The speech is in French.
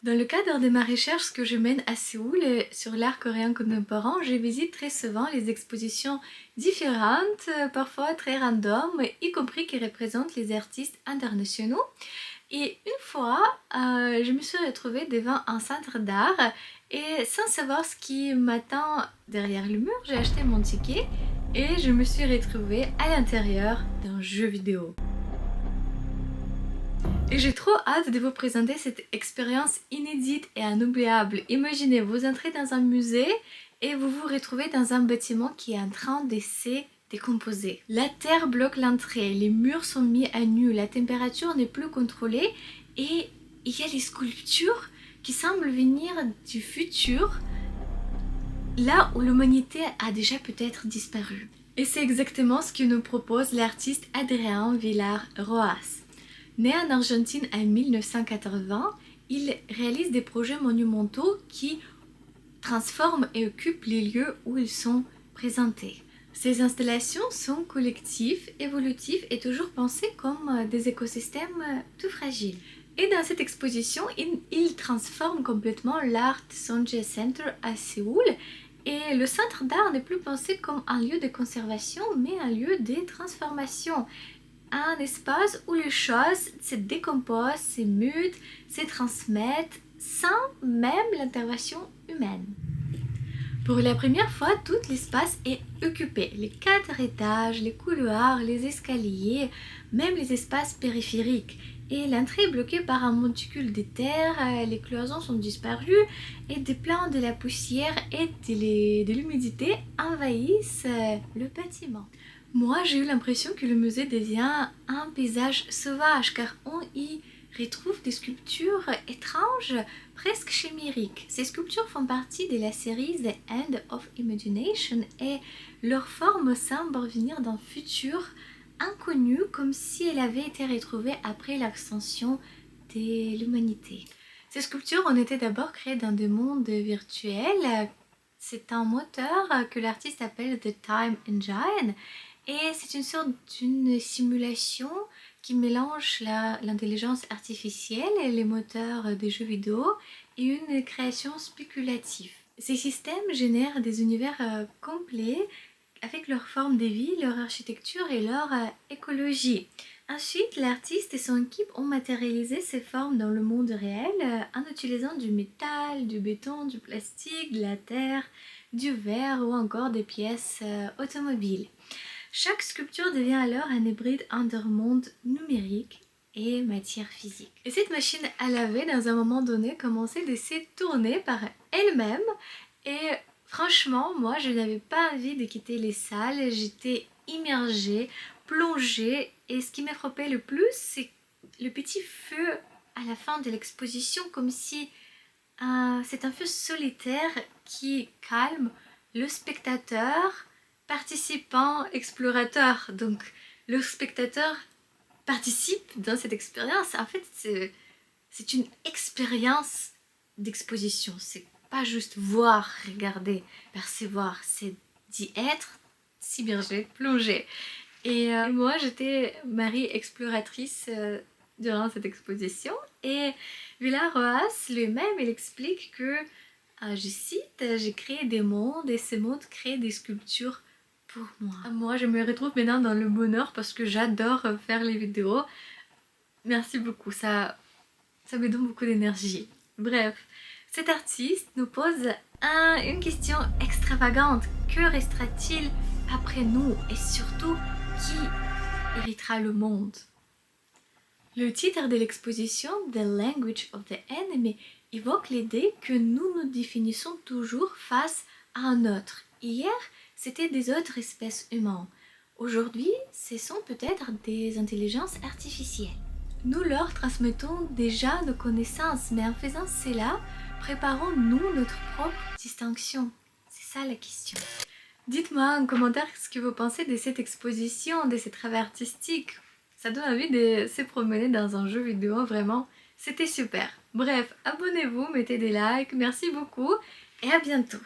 Dans le cadre de ma recherche que je mène à Séoul sur l'art coréen contemporain, je visite très souvent les expositions différentes, parfois très random, y compris qui représentent les artistes internationaux. Et une fois, je me suis retrouvée devant un centre d'art et sans savoir ce qui m'attend derrière le mur, j'ai acheté mon ticket et je me suis retrouvée à l'intérieur d'un jeu vidéo. Et j'ai trop hâte de vous présenter cette expérience inédite et inoubliable. Imaginez, vous entrez dans un musée et vous vous retrouvez dans un bâtiment qui est en train de se décomposer. La terre bloque l'entrée, les murs sont mis à nu, la température n'est plus contrôlée et il y a les sculptures qui semblent venir du futur, là où l'humanité a déjà peut-être disparu. Et c'est exactement ce que nous propose l'artiste Adrien Villar-Roas. Né en Argentine en 1980, il réalise des projets monumentaux qui transforment et occupent les lieux où ils sont présentés. Ces installations sont collectives, évolutives et toujours pensées comme des écosystèmes tout fragiles. Et dans cette exposition, il transforme complètement l'Art Sonje Center à Séoul. Et le centre d'art n'est plus pensé comme un lieu de conservation, mais un lieu de transformation. Un espace où les choses se décomposent, se mutent, se transmettent sans même l'intervention humaine. Pour la première fois, tout l'espace est occupé. Les 4 étages, les couloirs, les escaliers, même les espaces périphériques. Et l'entrée est bloquée par un monticule de terre, les cloisons sont disparues et des plans de la poussière et de l'humidité envahissent le bâtiment. Moi, j'ai eu l'impression que le musée devient un paysage sauvage car on y retrouve des sculptures étranges, presque chimériques. Ces sculptures font partie de la série The End of Imagination et leur forme semble venir d'un futur inconnu, comme si elle avait été retrouvée après l'extinction de l'humanité. Ces sculptures ont été d'abord créées dans des mondes virtuels. C'est un moteur que l'artiste appelle The Time Engine. Et c'est une sorte d'une simulation qui mélange l'intelligence artificielle et les moteurs des jeux vidéo et une création spéculative. Ces systèmes génèrent des univers complets avec leur forme de vie, leur architecture et leur écologie. Ensuite, l'artiste et son équipe ont matérialisé ces formes dans le monde réel en utilisant du métal, du béton, du plastique, de la terre, du verre ou encore des pièces automobiles. Chaque sculpture devient alors un hybride entre monde numérique et matière physique. Et cette machine à laver, dans un moment donné, commençait de se tourner par elle-même. Et franchement, moi, je n'avais pas envie de quitter les salles. J'étais immergée, plongée. Et ce qui m'a frappé le plus, c'est le petit feu à la fin de l'exposition, comme si c'est un feu solitaire qui calme le spectateur, participant, explorateur. Donc le spectateur participe dans cette expérience. En fait, c'est une expérience d'exposition. C'est pas juste voir, regarder, percevoir. C'est d'y être, s'immerger, plonger. Et moi, j'étais Marie exploratrice durant cette exposition. Et Villar-Roas lui-même, il explique que, je cite, j'ai créé des mondes et ces mondes créent des sculptures pour moi. Moi, je me retrouve maintenant dans le bonheur parce que j'adore faire les vidéos. Merci beaucoup, ça me donne beaucoup d'énergie. Bref, cet artiste nous pose une question extravagante. Que restera-t-il après nous et surtout, qui héritera le monde? Le titre de l'exposition, The Language of the Enemy, évoque l'idée que nous nous définissons toujours face à un autre. Hier, c'était des autres espèces humaines. Aujourd'hui, ce sont peut-être des intelligences artificielles. Nous leur transmettons déjà nos connaissances, mais en faisant cela, préparons-nous notre propre distinction? C'est ça la question. Dites-moi en commentaire ce que vous pensez de cette exposition, de ces travaux artistiques. Ça donne envie de se promener dans un jeu vidéo, vraiment. C'était super. Bref, abonnez-vous, mettez des likes, merci beaucoup et à bientôt.